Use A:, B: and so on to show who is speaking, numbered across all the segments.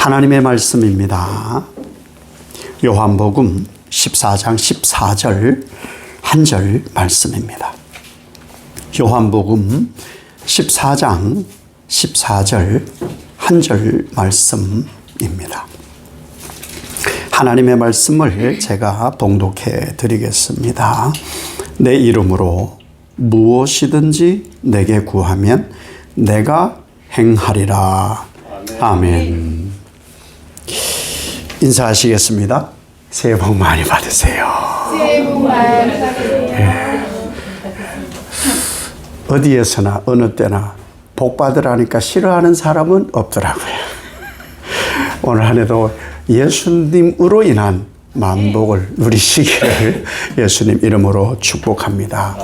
A: 하나님의 말씀입니다. 요한복음 14장 14절 한 절 말씀입니다. 요한복음 14장 14절 한 절 말씀입니다. 하나님의 말씀을 제가 봉독해 드리겠습니다. 내 이름으로 무엇이든지 내게 구하면 내가 행하리라. 아멘. 인사하시겠습니다. 새해 복 많이 받으세요.
B: 새해 복 많이 받으세요.
A: 어디에서나 어느 때나 복 받으라니까 싫어하는 사람은 없더라고요. 오늘 한 해도 예수님으로 인한 만복을 누리시기를 예수님 이름으로 축복합니다.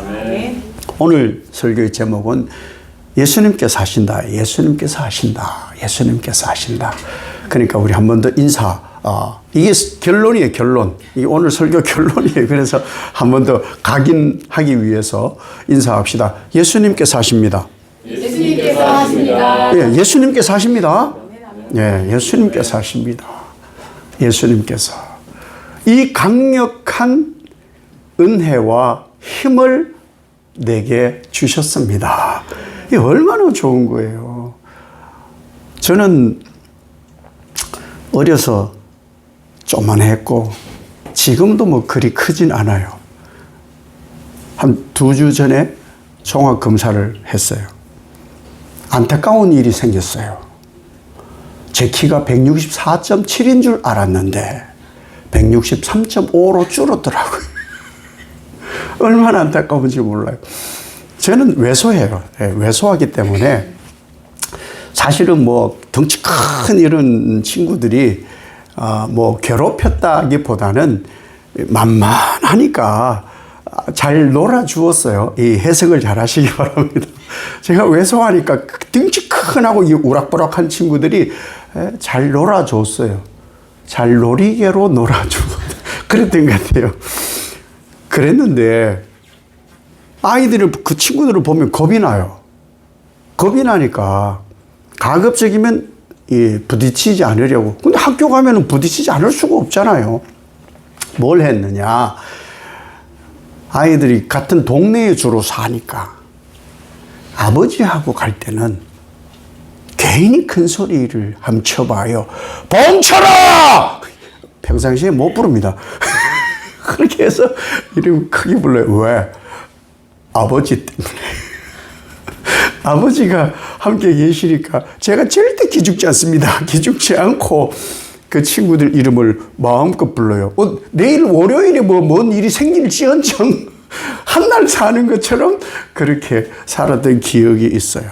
A: 오늘 설교의 제목은 예수님께서 하신다. 예수님께서 하신다. 예수님께서 하신다. 그러니까 우리 한 번 더 인사. 이게 결론이에요, 결론. 이게 오늘 설교 결론이에요. 그래서 한 번 더 각인하기 위해서 인사합시다. 예수님께서 하십니다.
B: 예수님께서 하십니다.
A: 예, 예수님께서 하십니다. 예, 예수님께서 하십니다. 예수님께서. 이 강력한 은혜와 힘을 내게 주셨습니다. 이게 얼마나 좋은 거예요. 저는 어려서 조만했고 지금도 뭐 그리 크진 않아요. 한 2주 전에 종합검사를 했어요. 안타까운 일이 생겼어요. 제 키가 164.7인 줄 알았는데 163.5로 줄었더라고요. 얼마나 안타까운지 몰라요. 저는 왜소해요. 왜소하기 때문에 사실은 뭐 덩치 큰 이런 친구들이 뭐 괴롭혔다기보다는 만만하니까 잘 놀아주었어요. 이 해석을 잘 하시기 바랍니다. 제가 왜소하니까 덩치 큰하고 이 우락부락한 친구들이 잘 놀아줬어요. 잘 놀이개로 놀아주고 그랬던 것 같아요. 그랬는데 아이들을 그 친구들을 보면 겁이 나요. 겁이 나니까 가급적이면 부딪히지 않으려고. 근데 학교 가면은 부딪히지 않을 수가 없잖아요. 뭘 했느냐? 아이들이 같은 동네에 주로 사니까 아버지하고 갈 때는 괜히 큰 소리를 한번 쳐봐요. 봉철아! 평상시에 못 부릅니다. 그렇게 해서 이름 크게 불러요. 왜? 아버지 때문에. 아버지가 함께 계시니까 제가 절대 기죽지 않습니다. 기죽지 않고 그 친구들 이름을 마음껏 불러요. 내일 월요일에 뭔 일이 생길지언정 한날 사는 것처럼 그렇게 살았던 기억이 있어요.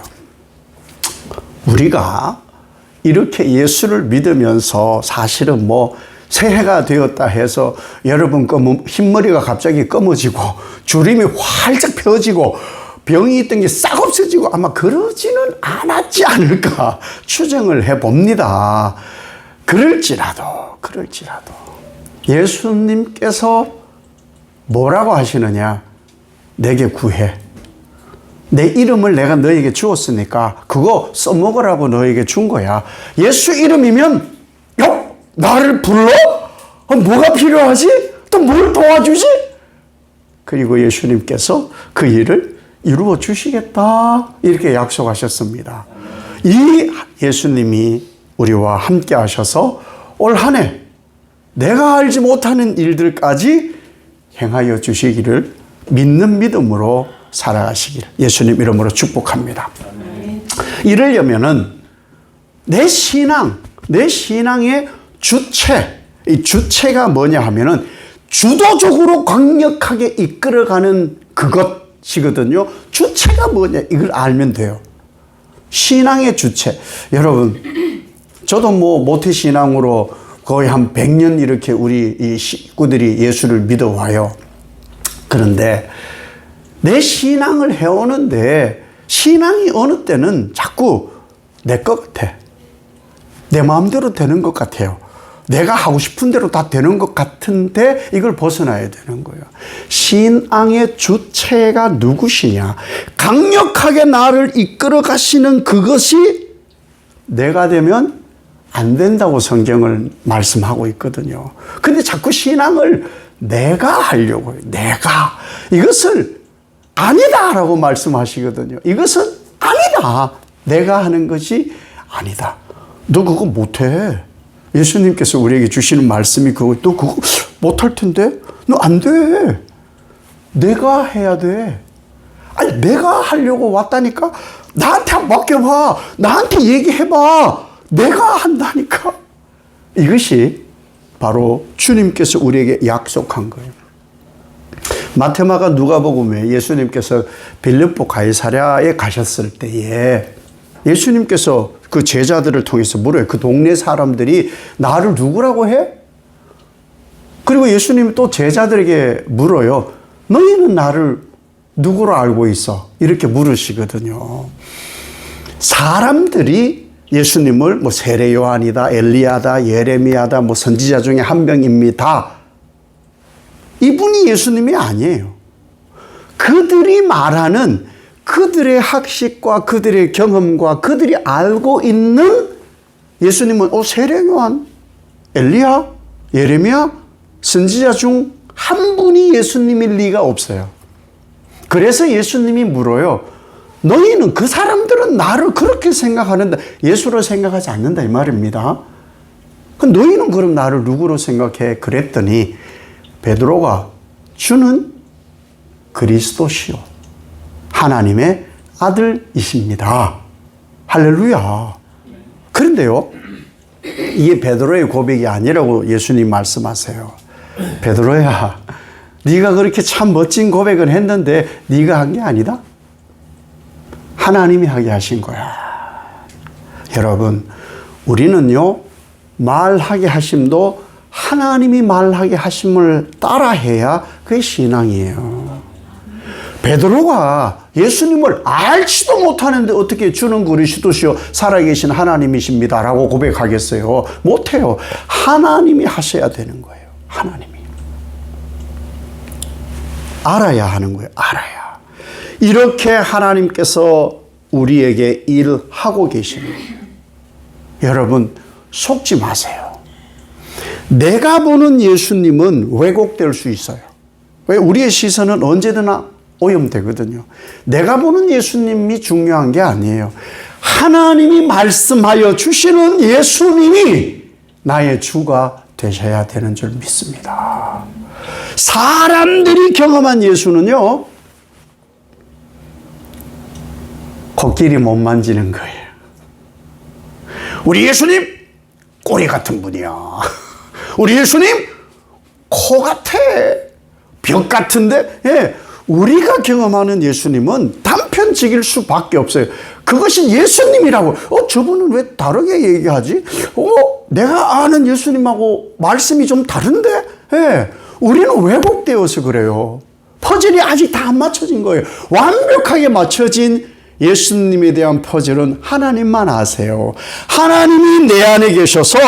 A: 우리가 이렇게 예수를 믿으면서 사실은 뭐 새해가 되었다 해서 여러분 흰머리가 갑자기 검어지고 주름이 활짝 펴지고 병이 있던 게 싹 없어지고 아마 그러지는 않았지 않을까 추정을 해봅니다. 그럴지라도 예수님께서 뭐라고 하시느냐? 내게 구해. 내 이름을 내가 너에게 주었으니까 그거 써먹으라고 너에게 준 거야. 예수 이름이면 나를 불러? 뭐가 필요하지? 또 뭘 도와주지? 그리고 예수님께서 그 일을 이루어 주시겠다 이렇게 약속하셨습니다. 이 예수님이 우리와 함께 하셔서 올 한 해 내가 알지 못하는 일들까지 행하여 주시기를 믿는 믿음으로 살아가시기를 예수님 이름으로 축복합니다. 이러려면은 내 신앙의 주체, 이 주체가 뭐냐 하면은 주도적으로 강력하게 이끌어가는 그것이거든요. 주체가 뭐냐 이걸 알면 돼요. 신앙의 주체. 여러분, 저도 뭐 모태신앙으로 거의 한 100년 이렇게 우리 이 식구들이 예수를 믿어와요. 그런데 내 신앙을 해오는데 신앙이 어느 때는 자꾸 내 것 같아. 내 마음대로 되는 것 같아요. 내가 하고 싶은 대로 다 되는 것 같은데 이걸 벗어나야 되는 거예요. 신앙의 주체가 누구시냐? 강력하게 나를 이끌어 가시는 그것이 내가 되면 안 된다고 성경을 말씀하고 있거든요. 근데 자꾸 신앙을 내가 하려고 해요. 내가. 이것을 아니다라고 말씀하시거든요. 이것은 아니다. 내가 하는 것이 아니다. 너 그거 못해. 예수님께서 우리에게 주시는 말씀이 그거, 너 그거 못할 텐데? 너 안 돼. 내가 해야 돼. 아니, 내가 하려고 왔다니까? 나한테 맡겨봐. 나한테 얘기해봐. 내가 한다니까. 이것이 바로 주님께서 우리에게 약속한 거예요. 마테마가 누가복음에 예수님께서 빌립보 가이사랴에 가셨을 때에 예수님께서 그 제자들을 통해서 물어요. 그 동네 사람들이 나를 누구라고 해? 그리고 예수님이 또 제자들에게 물어요. 너희는 나를 누구로 알고 있어? 이렇게 물으시거든요. 사람들이 예수님을 뭐 세례 요한이다, 엘리야다, 예레미야다, 뭐 선지자 중에 한 명입니다. 이분이 예수님이 아니에요. 그들이 말하는 그들의 학식과 그들의 경험과 그들이 알고 있는 예수님은 세례 요한, 엘리야, 예레미야, 선지자 중 한 분이 예수님일 리가 없어요. 그래서 예수님이 물어요. 너희는 그 사람들은 나를 그렇게 생각하는데 예수로 생각하지 않는다 이 말입니다. 너희는 그럼 나를 누구로 생각해? 그랬더니 베드로가 주는 그리스도시요 하나님의 아들이십니다. 할렐루야. 그런데요, 이게 베드로의 고백이 아니라고 예수님 말씀하세요. 베드로야, 네가 그렇게 참 멋진 고백을 했는데 네가 한 게 아니다? 하나님이 하게 하신 거야. 여러분, 우리는요, 말하게 하심도 하나님이 말하게 하심을 따라해야 그게 신앙이에요. 베드로가 예수님을 알지도 못하는데 어떻게 주는 그리스도시요 살아계신 하나님이십니다라고 고백하겠어요? 못해요. 하나님이 하셔야 되는 거예요. 하나님이. 알아야 하는 거예요. 알아야. 이렇게 하나님께서 우리에게 일하고 계시는 거예요. 여러분, 속지 마세요. 내가 보는 예수님은 왜곡될 수 있어요. 왜? 우리의 시선은 언제나 오염되거든요. 내가 보는 예수님이 중요한 게 아니에요. 하나님이 말씀하여 주시는 예수님이 나의 주가 되셔야 되는 줄 믿습니다. 사람들이 경험한 예수는요, 코끼리 못 만지는 거예요. 우리 예수님 꼬리 같은 분이야. 우리 예수님 코 같아. 벽 같은데. 예. 우리가 경험하는 예수님은 단편적일 수밖에 없어요. 그것이 예수님이라고. 저분은 왜 다르게 얘기하지? 내가 아는 예수님하고 말씀이 좀 다른데? 예. 우리는 왜곡되어서 그래요. 퍼즐이 아직 다 안 맞춰진 거예요. 완벽하게 맞춰진 예수님에 대한 퍼즐은 하나님만 아세요. 하나님이 내 안에 계셔서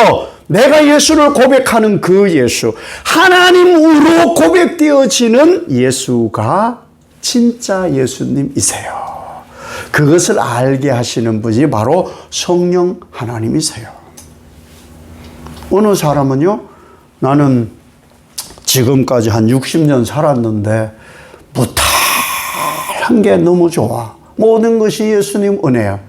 A: 내가 예수를 고백하는 그 예수, 하나님으로 고백되어지는 예수가 진짜 예수님이세요. 그것을 알게 하시는 분이 바로 성령 하나님이세요. 어느 사람은요, 나는 지금까지 한 60년 살았는데 무탈한 게 너무 좋아. 모든 것이 예수님 은혜야.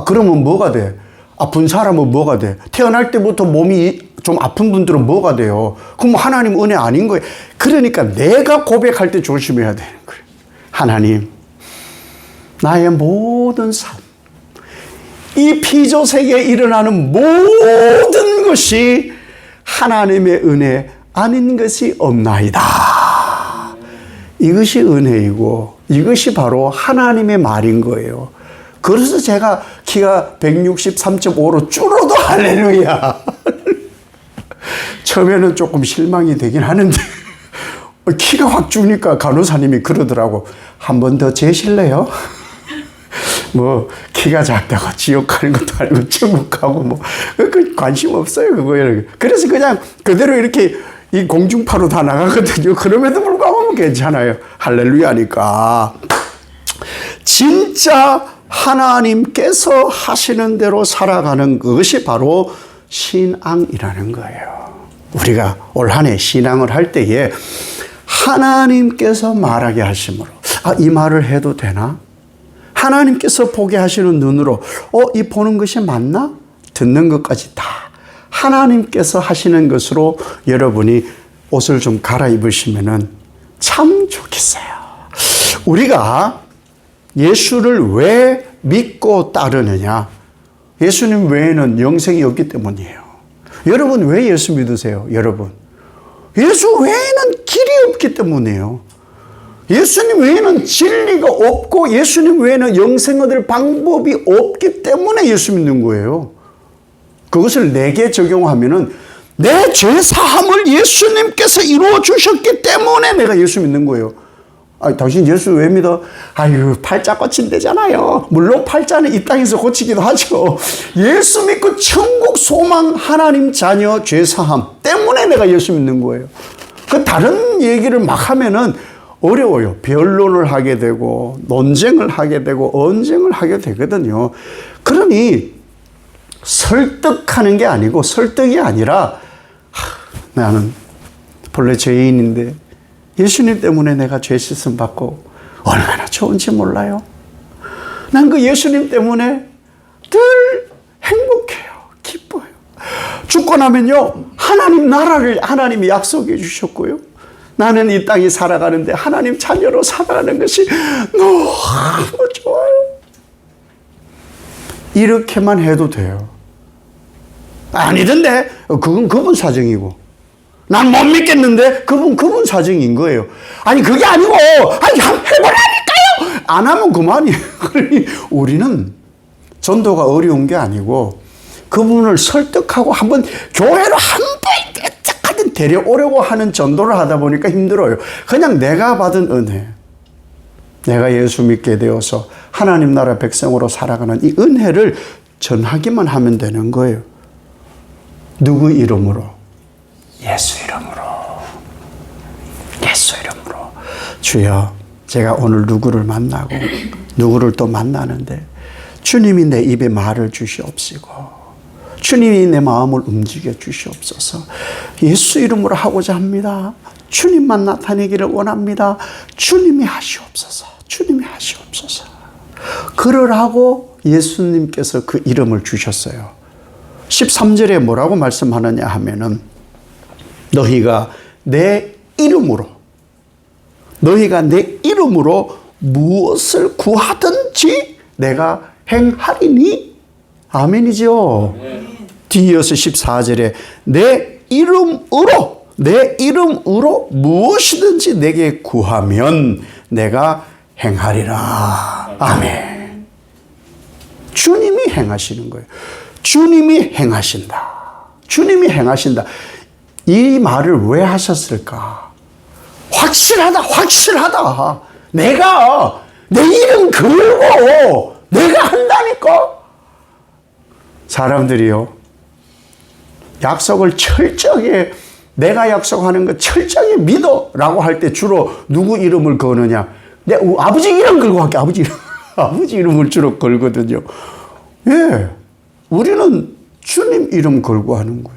A: 그러면 뭐가 돼? 아픈 사람은 뭐가 돼? 태어날 때부터 몸이 좀 아픈 분들은 뭐가 돼요? 그럼 하나님 은혜 아닌 거예요. 그러니까 내가 고백할 때 조심해야 되는 거예요. 하나님, 나의 모든 삶, 이 피조세계에 일어나는 모든 것이 하나님의 은혜 아닌 것이 없나이다. 이것이 은혜이고 이것이 바로 하나님의 말인 거예요. 그래서 제가 키가 163.5로 줄어도 할렐루야. 처음에는 조금 실망이 되긴 하는데 키가 확 주니까 간호사님이 그러더라고. 한 번 더 재실래요? 뭐 키가 작다고 지옥 가는 것도 아니고 천국 가고 뭐 관심 없어요 그거에. 그래서 그냥 그대로 이렇게 이 공중파로 다 나가거든요. 그럼에도 불구하고 괜찮아요. 할렐루야니까. 진짜 하나님께서 하시는 대로 살아가는 것이 바로 신앙이라는 거예요. 우리가 올 한 해 신앙을 할 때에 하나님께서 말하게 하심으로 이 말을 해도 되나? 하나님께서 보게 하시는 눈으로 이 보는 것이 맞나? 듣는 것까지 다 하나님께서 하시는 것으로 여러분이 옷을 좀 갈아입으시면은 참 좋겠어요. 우리가 예수를 왜 믿고 따르느냐? 예수님 외에는 영생이 없기 때문이에요. 여러분 왜 예수 믿으세요? 여러분 예수 외에는 길이 없기 때문이에요. 예수님 외에는 진리가 없고 예수님 외에는 영생 얻을 방법이 없기 때문에 예수 믿는 거예요. 그것을 내게 적용하면은 내 죄 사함을 예수님께서 이루어 주셨기 때문에 내가 예수 믿는 거예요. 당신 예수 왜 믿어? 팔자 고친대잖아요. 물론 팔자는 이 땅에서 고치기도 하죠. 예수 믿고 천국 소망 하나님 자녀 죄 사함 때문에 내가 예수 믿는 거예요. 그 다른 얘기를 막 하면은 어려워요. 변론을 하게 되고 논쟁을 하게 되고 언쟁을 하게 되거든요. 그러니 설득하는 게 아니고 설득이 아니라 나는 본래 죄인인데 예수님 때문에 내가 죄 씻음 받고 얼마나 좋은지 몰라요. 난 그 예수님 때문에 늘 행복해요. 기뻐요. 죽고 나면요 하나님 나라를 하나님이 약속해 주셨고요. 나는 이 땅에 살아가는데 하나님 자녀로 살아가는 것이 너무 좋아요. 이렇게만 해도 돼요. 아니던데 그건 그분 사정이고 난 못 믿겠는데 그분 사정인 거예요. 아니 그게 아니고 한번 해보라니까요. 안 하면 그만이에요. 우리는 전도가 어려운 게 아니고 그분을 설득하고 한번 교회로 한번 어떻게든 데려오려고 하는 전도를 하다 보니까 힘들어요. 그냥 내가 받은 은혜, 내가 예수 믿게 되어서 하나님 나라 백성으로 살아가는 이 은혜를 전하기만 하면 되는 거예요. 누구 이름으로? 예수 이름으로. 예수 이름으로. 주여, 제가 오늘 누구를 만나고 누구를 또 만나는데 주님이 내 입에 말을 주시옵시고 주님이 내 마음을 움직여 주시옵소서. 예수 이름으로 하고자 합니다. 주님만 나타내기를 원합니다. 주님이 하시옵소서. 주님이 하시옵소서. 그러라고 예수님께서 그 이름을 주셨어요. 13절에 뭐라고 말씀하느냐 하면은 너희가 내 이름으로 무엇을 구하든지 내가 행하리니. 아멘이죠. 뒤이어서 14절에 내 이름으로 무엇이든지 내게 구하면 내가 행하리라. 아멘. 주님이 행하시는 거예요. 주님이 행하신다. 주님이 행하신다. 이 말을 왜 하셨을까? 확실하다. 내가 내 이름 걸고 내가 한다니까. 사람들이요, 약속을 철저하게 내가 약속하는 거 철저하게 믿어라고 할 때 주로 누구 이름을 거느냐? 내 아버지 이름 걸고 할게. 아버지 이름. 아버지 이름을 주로 걸거든요. 예, 우리는 주님 이름 걸고 하는 거예요.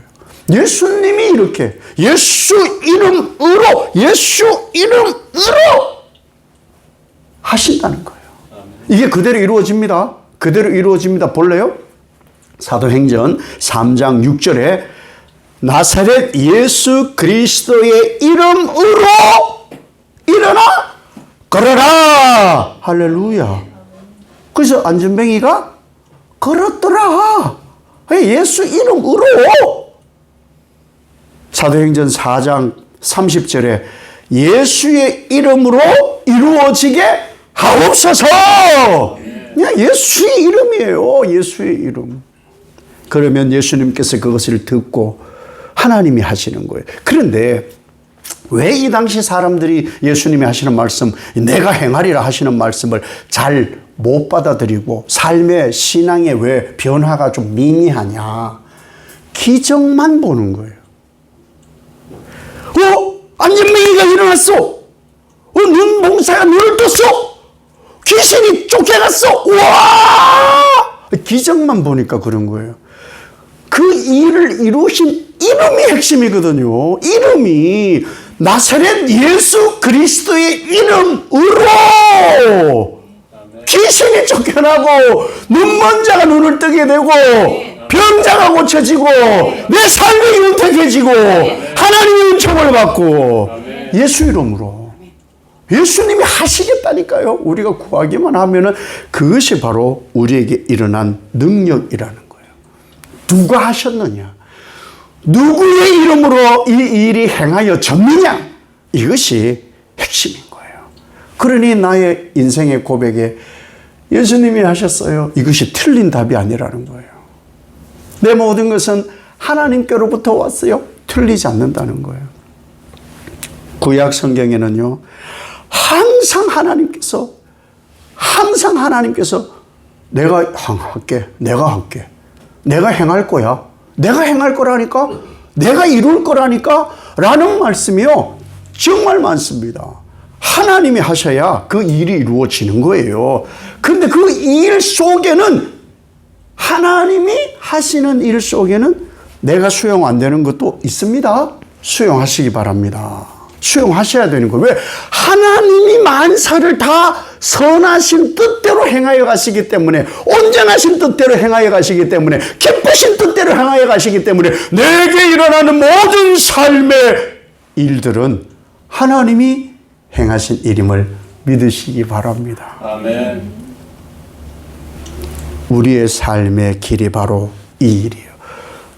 A: 예수님이 이렇게 예수 이름으로 하신다는 거예요. 이게 그대로 이루어집니다. 그대로 이루어집니다. 볼래요? 사도행전 3장 6절에 나사렛 예수 그리스도의 이름으로 일어나 걸어라. 할렐루야. 그래서 안전뱅이가 걸었더라. 예수 이름으로. 사도행전 4장 30절에 예수의 이름으로 이루어지게 하옵소서. 그냥 예수의 이름이에요. 예수의 이름. 그러면 예수님께서 그것을 듣고 하나님이 하시는 거예요. 그런데 왜 이 당시 사람들이 예수님이 하시는 말씀, 내가 행하리라 하시는 말씀을 잘 못 받아들이고 삶의 신앙에 왜 변화가 좀 미미하냐? 기적만 보는 거예요. 안전뱅이가 일어났어. 눈 봉사가 눈을 떴어. 귀신이 쫓겨갔어. 와! 기적만 보니까 그런 거예요. 그 그 일을 이루신 이름이 핵심이거든요. 이름이 나사렛 예수 그리스도의 이름으로 귀신이 쫓겨나고 눈먼 자가 눈을 뜨게 되고 병자가 고쳐지고 내 삶이 윤택해지고 하나님의 은총을 받고 예수 이름으로 예수님이 하시겠다니까요. 우리가 구하기만 하면은 그것이 바로 우리에게 일어난 능력이라는 거예요. 누가 하셨느냐? 누구의 이름으로 이 일이 행하여졌느냐? 이것이 핵심인 거예요. 그러니 나의 인생의 고백에 예수님이 하셨어요. 이것이 틀린 답이 아니라는 거예요. 내 모든 것은 하나님께로부터 왔어요. 틀리지 않는다는 거예요. 구약 성경에는요, 항상 하나님께서 내가 할게, 내가 행할 거야, 내가 행할 거라니까, 내가 이룰 거라니까 라는 말씀이요 정말 많습니다. 하나님이 하셔야 그 일이 이루어지는 거예요. 그런데 그 일 속에는, 하나님이 하시는 일 속에는 내가 수용 안 되는 것도 있습니다. 수용하시기 바랍니다. 수용하셔야 되는 거예요. 왜? 하나님이 만사를 다 선하신 뜻대로 행하여 가시기 때문에, 온전하신 뜻대로 행하여 가시기 때문에, 기쁘신 뜻대로 행하여 가시기 때문에 내게 일어나는 모든 삶의 일들은 하나님이 행하신 일임을 믿으시기 바랍니다.
C: 아멘.
A: 우리의 삶의 길이 바로 이 일이에요.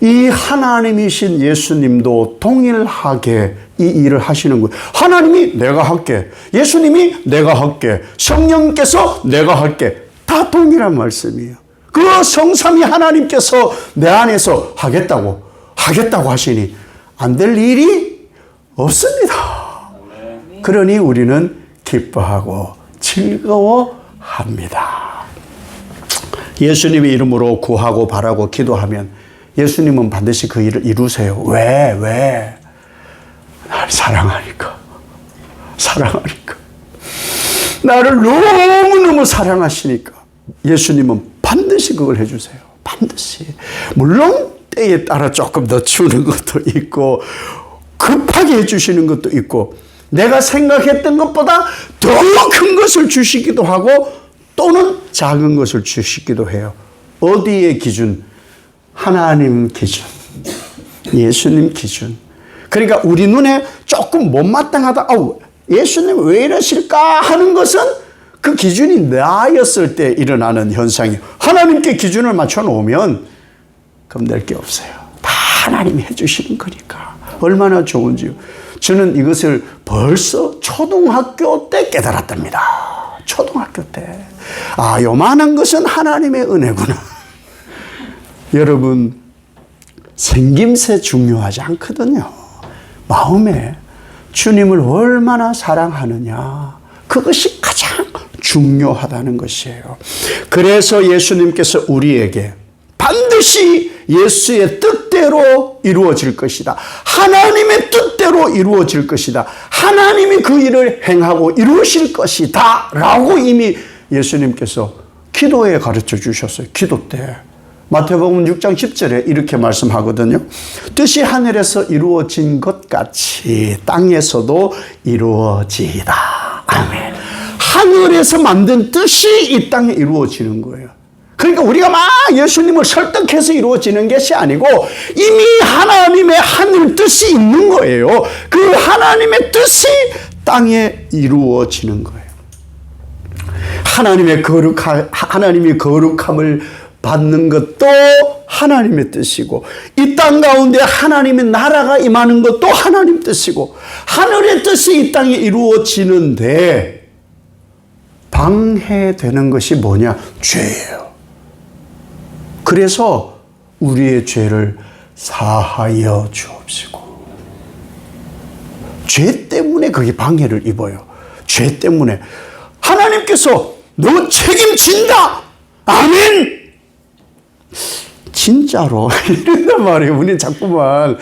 A: 이 하나님이신 예수님도 동일하게 이 일을 하시는 거예요. 하나님이 내가 할게, 예수님이 내가 할게, 성령께서 내가 할게, 다 동일한 말씀이에요. 그 성삼위 하나님께서 내 안에서 하겠다고 하시니 안 될 일이 없습니다. 그러니 우리는 기뻐하고 즐거워합니다. 예수님의 이름으로 구하고 바라고 기도하면 예수님은 반드시 그 일을 이루세요. 왜? 나를 사랑하니까. 나를 너무너무 사랑하시니까 예수님은 반드시 그걸 해주세요. 반드시. 물론 때에 따라 조금 늦추는 것도 있고 급하게 해주시는 것도 있고 내가 생각했던 것보다 더 큰 것을 주시기도 하고 또는 작은 것을 주시기도 해요. 어디의 기준? 하나님 기준, 예수님 기준. 그러니까 우리 눈에 조금 못마땅하다, 예수님 왜 이러실까 하는 것은 그 기준이 나였을 때 일어나는 현상이에요. 하나님께 기준을 맞춰놓으면 겁낼 게 없어요. 다 하나님이 해주시는 거니까. 얼마나 좋은지요. 저는 이것을 벌써 초등학교 때 깨달았답니다. 초등학교 때. 요만한 것은 하나님의 은혜구나. 여러분, 생김새 중요하지 않거든요. 마음에 주님을 얼마나 사랑하느냐, 그것이 가장 중요하다는 것이에요. 그래서 예수님께서 우리에게 반드시 예수의 뜻대로 이루어질 것이다, 하나님의 뜻대로 이루어질 것이다, 하나님이 그 일을 행하고 이루실 것이다 라고 이미 예수님께서 기도에 가르쳐 주셨어요. 기도 때 마태복음 6장 10절에 이렇게 말씀하거든요. 뜻이 하늘에서 이루어진 것 같이 땅에서도 이루어지이다. 아멘. 하늘에서 만든 뜻이 이 땅에 이루어지는 거예요. 그러니까 우리가 막 예수님을 설득해서 이루어지는 것이 아니고 이미 하나님의 하늘 뜻이 있는 거예요. 그 하나님의 뜻이 땅에 이루어지는 거예요. 하나님이 거룩함을 받는 것도 하나님의 뜻이고, 이 땅 가운데 하나님의 나라가 임하는 것도 하나님 뜻이고, 하늘의 뜻이 이 땅에 이루어지는데 방해되는 것이 뭐냐? 죄예요. 그래서 우리의 죄를 사하여 주옵시고. 죄 때문에 그게 방해를 입어요. 죄 때문에. 하나님께서 너 책임진다! 아멘! 진짜로 이런단 말이에요. 우리는 자꾸만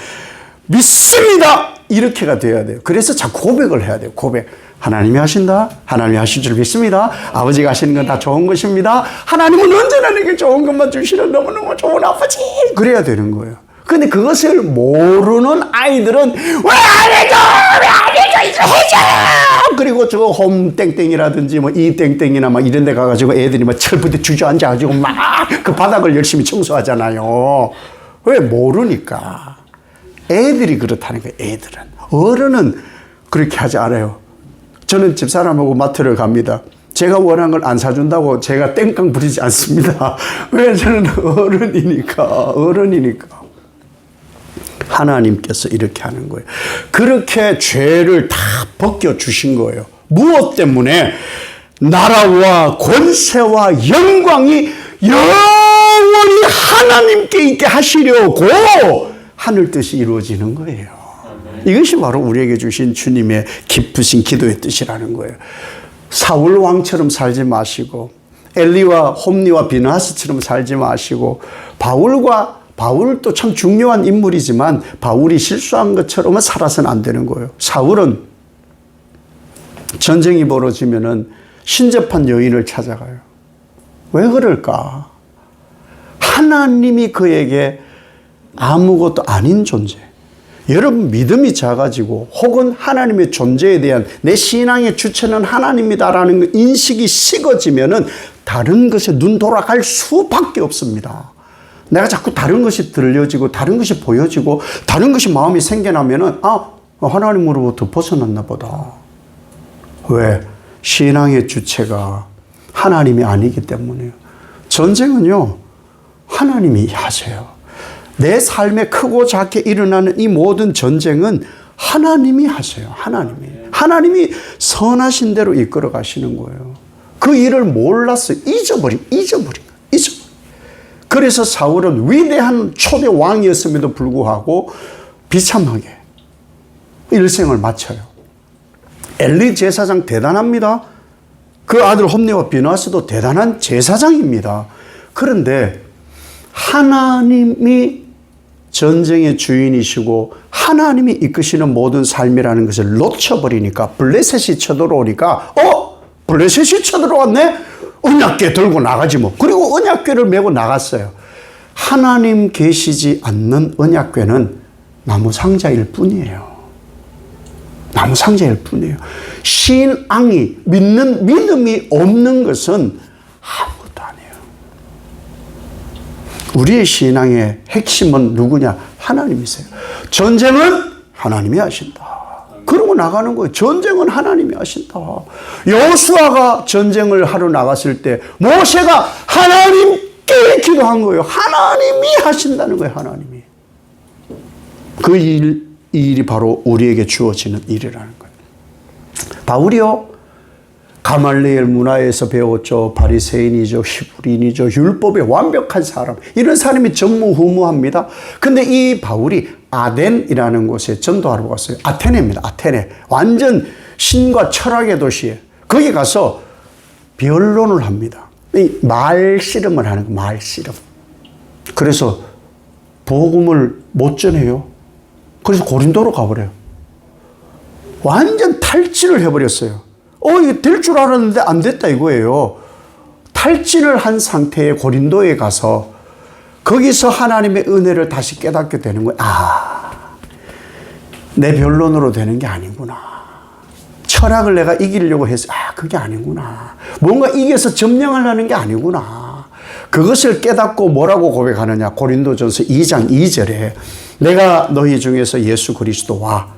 A: 믿습니다 이렇게가 돼야 돼요. 그래서 자꾸 고백을 해야 돼요. 고백. 하나님이 하신다. 하나님이 하실 줄 믿습니다. 아버지가 하시는 건 다 좋은 것입니다. 하나님은 언제나 내게 좋은 것만 주시는 너무너무 좋은 아버지. 그래야 되는 거예요. 근데 그것을 모르는 아이들은 왜 안 해줘! 왜 안 해줘! 해줘! 그리고 저 홈땡땡이라든지 뭐 이 땡땡이나 막 이런 데 가가지고 애들이 막 철부대 주저앉아가지고 막 그 바닥을 열심히 청소하잖아요. 왜? 모르니까. 애들이 그렇다는 거예요. 애들은. 어른은 그렇게 하지 않아요. 저는 집사람하고 마트를 갑니다. 제가 원하는 걸 안 사준다고 제가 땡깡 부리지 않습니다. 왜? 저는 어른이니까. 하나님께서 이렇게 하는 거예요. 그렇게 죄를 다 벗겨주신 거예요. 무엇 때문에? 나라와 권세와 영광이 영원히 하나님께 있게 하시려고 하늘 뜻이 이루어지는 거예요. 이것이 바로 우리에게 주신 주님의 기쁘신 기도의 뜻이라는 거예요. 사울 왕처럼 살지 마시고 엘리와 홈리와 비나하스처럼 살지 마시고 바울도 참 중요한 인물이지만 바울이 실수한 것처럼은 살아서는 안 되는 거예요. 사울은 전쟁이 벌어지면은 신접한 여인을 찾아가요. 왜 그럴까? 하나님이 그에게 아무것도 아닌 존재. 여러분 믿음이 작아지고 혹은 하나님의 존재에 대한 내 신앙의 주체는 하나님이다라는 인식이 식어지면은 다른 것에 눈 돌아갈 수밖에 없습니다. 내가 자꾸 다른 것이 들려지고 다른 것이 보여지고 다른 것이 마음이 생겨나면은 하나님으로부터 벗어났나 보다. 왜? 신앙의 주체가 하나님이 아니기 때문이에요. 전쟁은요, 하나님이 하세요. 내 삶에 크고 작게 일어나는 이 모든 전쟁은 하나님이 하세요. 하나님이 선하신 대로 이끌어 가시는 거예요. 그 일을 몰라서 잊어버린. 그래서 사울은 위대한 초대 왕이었음에도 불구하고 비참하게 일생을 마쳐요. 엘리 제사장 대단합니다. 그 아들 홈리와 비나스도 대단한 제사장입니다. 그런데 하나님이 전쟁의 주인이시고 하나님이 이끄시는 모든 삶이라는 것을 놓쳐버리니까 블레셋이 쳐들어오니까 블레셋이 쳐들어왔네? 언약궤 들고 나가지 뭐. 그리고 언약궤를 메고 나갔어요. 하나님 계시지 않는 언약궤는 나무 상자일 뿐이에요. 신앙이 믿는 믿음이 없는 것은 아무것도 아니에요. 우리의 신앙의 핵심은 누구냐? 하나님이세요. 전쟁은 하나님이 하신다. 그러고 나가는 거예요. 전쟁은 하나님이 하신다. 여호수아가 전쟁을 하러 나갔을 때 모세가 하나님께 기도한 거예요. 하나님이 하신다는 거예요. 하나님이. 그 일이 바로 우리에게 주어지는 일이라는 거예요. 바울이요, 가말리엘 문화에서 배웠죠. 바리새인이죠. 히브리인이죠. 율법의 완벽한 사람. 이런 사람이 전무후무합니다. 근데 이 바울이 아덴이라는 곳에 전도하러 갔어요. 아테네입니다. 아테네. 완전 신과 철학의 도시에. 거기 가서 변론을 합니다. 이 말씨름을 하는 거예요. 말씨름. 그래서 복음을 못 전해요. 그래서 고린도로 가버려요. 완전 탈진을 해버렸어요. 이게 될 줄 알았는데 안 됐다 이거예요. 탈진을 한 상태의 고린도에 가서 거기서 하나님의 은혜를 다시 깨닫게 되는 거예요. 내 변론으로 되는 게 아니구나. 철학을 내가 이기려고 해서 그게 아니구나. 뭔가 이겨서 점령하려는 게 아니구나. 그것을 깨닫고 뭐라고 고백하느냐. 고린도전서 2장 2절에 내가 너희 중에서 예수 그리스도와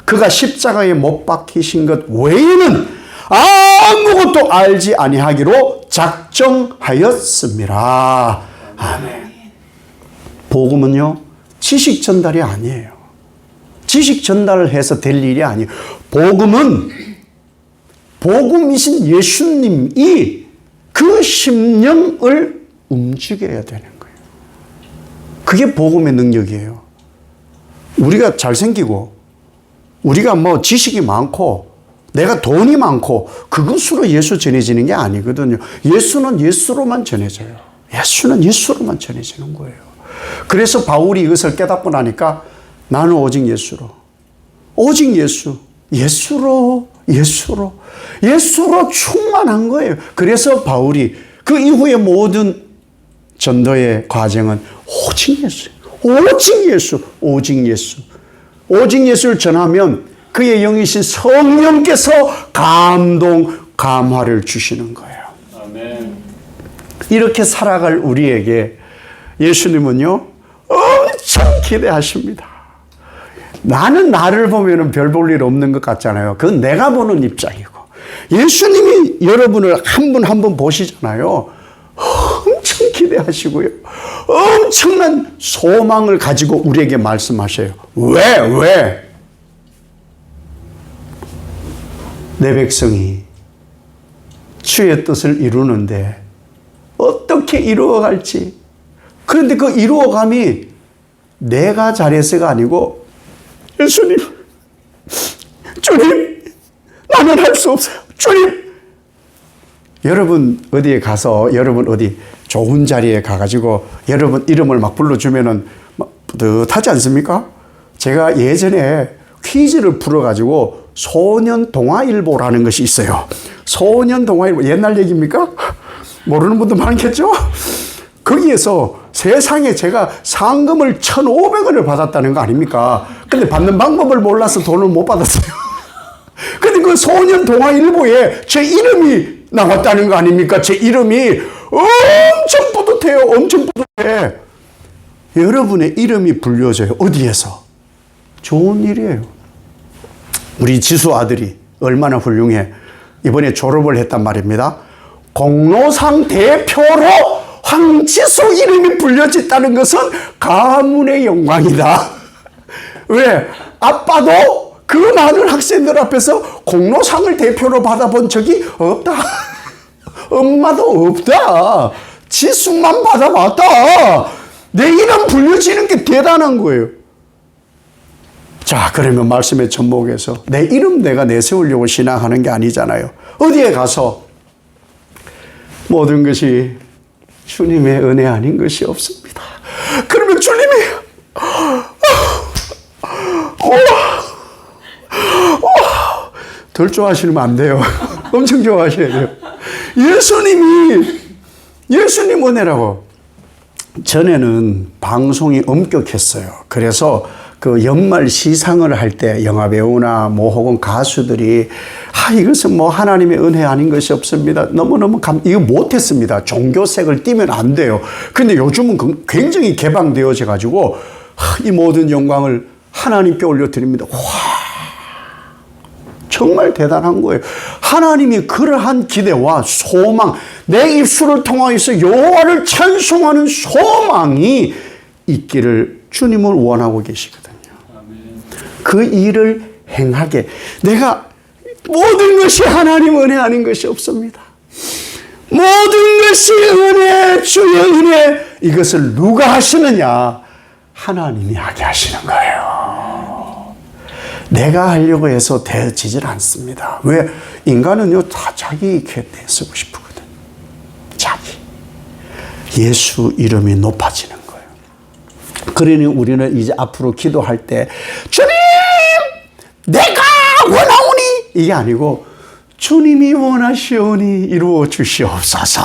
A: 그가 십자가에 못 박히신 것 외에는 아무것도 알지 아니하기로 작정하였습니다. 아멘. 복음은요, 지식 전달이 아니에요. 지식 전달을 해서 될 일이 아니에요. 복음은 복음이신 예수님이 그 심령을 움직여야 되는 거예요. 그게 복음의 능력이에요. 우리가 잘생기고 우리가 뭐 지식이 많고 내가 돈이 많고 그것으로 예수 전해지는 게 아니거든요. 예수는 예수로만 전해져요. 예수는 예수로만 전해지는 거예요. 그래서 바울이 이것을 깨닫고 나니까 나는 오직 예수로 예수로 예수로 충만한 거예요. 그래서 바울이 그 이후의 모든 전도의 과정은 오직 예수, 오직 예수, 오직 예수. 오직 예수를 전하면 그의 영이신 성령께서 감화를 주시는 거예요.
C: 아멘.
A: 이렇게 살아갈 우리에게 예수님은요, 엄청 기대하십니다. 나는 나를 보면 별 볼 일 없는 것 같잖아요. 그건 내가 보는 입장이고. 예수님이 여러분을 한 분 한 분 보시잖아요. 엄청 기대하시고요. 엄청난 소망을 가지고 우리에게 말씀하셔요. 왜? 내 백성이 주의 뜻을 이루는데 어떻게 이루어갈지. 그런데 그 이루어감이 내가 잘해서가 아니고 예수님, 주님, 나는 할 수 없어요. 주님. 여러분 어디에 가서 여러분 어디 좋은 자리에 가가지고 여러분 이름을 막 불러주면은 막 뿌듯하지 않습니까? 제가 예전에 퀴즈를 풀어가지고 소년동화일보라는 것이 있어요. 소년동화일보 옛날 얘기입니까? 모르는 분도 많겠죠? 거기에서 세상에 제가 상금을 1,500원을 받았다는 거 아닙니까? 근데 받는 방법을 몰라서 돈을 못 받았어요. 근데 그 소년동화일보에 제 이름이 나왔다는 거 아닙니까? 제 이름이 엄청 뿌듯해요. 엄청 뿌듯해. 여러분의 이름이 불려져요. 어디에서? 좋은 일이에요. 우리 지수 아들이 얼마나 훌륭해. 이번에 졸업을 했단 말입니다. 공로상 대표로 황지수 이름이 불려졌다는 것은 가문의 영광이다. 왜? 아빠도 그 많은 학생들 앞에서 공로상을 대표로 받아본 적이 없다. 엄마도 없다. 지수만 받아봤다. 내 이름 불려지는 게 대단한 거예요. 자, 그러면 말씀의 접목에서 내 이름 내가 내세우려고 신앙하는 게 아니잖아요. 어디에 가서 모든 것이 주님의 은혜 아닌 것이 없습니다. 그러면 주님이 덜 좋아하시면 안 돼요. 엄청 좋아하셔야 돼요. 예수님 은혜라고. 전에는 방송이 엄격했어요. 그래서 그 연말 시상을 할 때 영화배우나 뭐 혹은 가수들이 이것은 뭐 하나님의 은혜 아닌 것이 없습니다. 너무너무 이거 못했습니다. 종교색을 띠면 안 돼요. 근데 요즘은 굉장히 개방되어져 가지고 이 모든 영광을 하나님께 올려드립니다. 와, 정말 대단한 거예요. 하나님이 그러한 기대와 소망, 내 입술을 통하여서 여호와를 찬송하는 소망이 있기를 주님을 원하고 계시거든요. 그 일을 행하게. 내가 모든 것이 하나님 은혜 아닌 것이 없습니다. 모든 것이 은혜, 주의 은혜. 이것을 누가 하시느냐? 하나님이 하게 하시는 거예요. 내가 하려고 해서 되어지질 않습니다. 왜? 인간은요, 다 자기 이렇게 쓰고 싶거든. 자기. 예수 이름이 높아지는 거예요. 그러니 우리는 이제 앞으로 기도할 때, 주님! 내가 원하오니! 이게 아니고, 주님이 원하시오니 이루어 주시옵소서.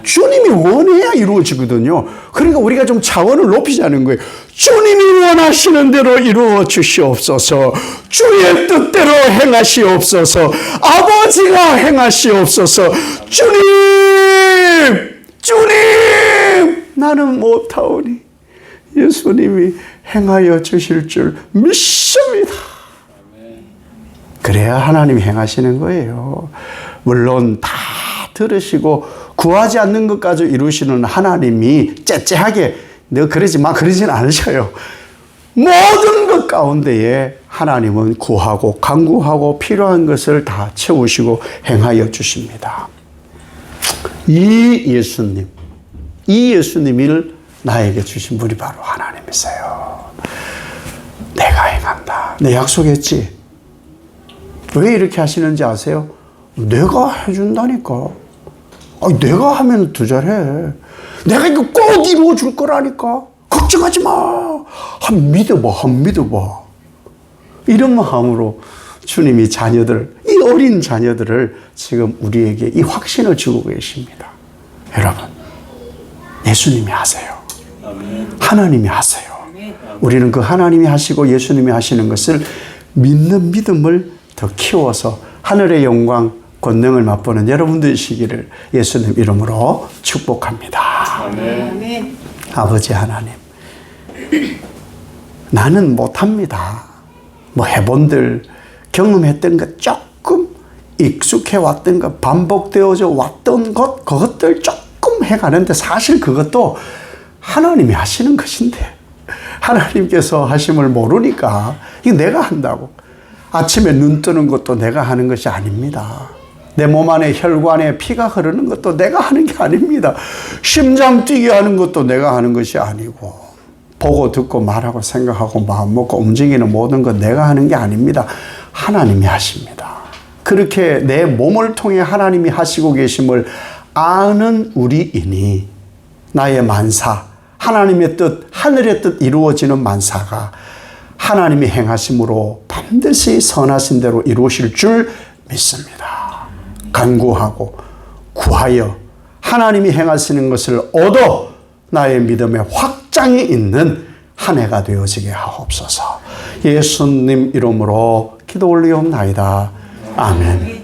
A: 주님이 원해야 이루어지거든요. 그러니까 우리가 좀 차원을 높이자는 거예요. 주님이 원하시는 대로 이루어 주시옵소서. 주의 뜻대로 행하시옵소서. 아버지가 행하시옵소서. 주님! 나는 못하오니 예수님이 행하여 주실 줄 믿습니다. 그래야 하나님이 행하시는 거예요. 물론 다 들으시고 구하지 않는 것까지 이루시는 하나님이 째째하게 너 그러지 마 그러진 않으셔요. 모든 것 가운데에 하나님은 구하고 간구하고 필요한 것을 다 채우시고 행하여 주십니다. 이 예수님을 나에게 주신 분이 바로 하나님이세요. 내가 행한다. 내 약속했지. 왜 이렇게 하시는지 아세요? 내가 해준다니까. 내가 하면 더 잘해. 내가 이거 꼭 이루어 줄 거라니까. 걱정하지 마. 한 믿어봐. 이런 마음으로 주님이 자녀들, 이 어린 자녀들을 지금 우리에게 이 확신을 주고 계십니다. 여러분, 예수님이 하세요. 하나님이 하세요. 우리는 그 하나님이 하시고 예수님이 하시는 것을 믿는 믿음을 더 키워서 하늘의 영광, 권능을 맛보는 여러분들이시기를 예수님 이름으로 축복합니다.
B: 아멘.
A: 아버지 하나님, 나는 못합니다. 뭐 해본들 경험했던 것 조금 익숙해 왔던 것, 반복되어져 왔던 것, 그것들 조금 해가는데 사실 그것도 하나님이 하시는 것인데 하나님께서 하심을 모르니까 이거 내가 한다고. 아침에 눈 뜨는 것도 내가 하는 것이 아닙니다. 내 몸 안에 혈관에 피가 흐르는 것도 내가 하는 게 아닙니다. 심장 뛰게 하는 것도 내가 하는 것이 아니고, 보고 듣고 말하고 생각하고 마음 먹고 움직이는 모든 것 내가 하는 게 아닙니다. 하나님이 하십니다. 그렇게 내 몸을 통해 하나님이 하시고 계심을 아는 우리이니 나의 만사, 하나님의 뜻, 하늘의 뜻 이루어지는 만사가 하나님이 행하심으로 반드시 선하신 대로 이루어질 줄 믿습니다. 간구하고 구하여 하나님이 행하시는 것을 얻어 나의 믿음의 확장이 있는 한 해가 되어지게 하옵소서. 예수님 이름으로 기도 올리옵나이다. 아멘.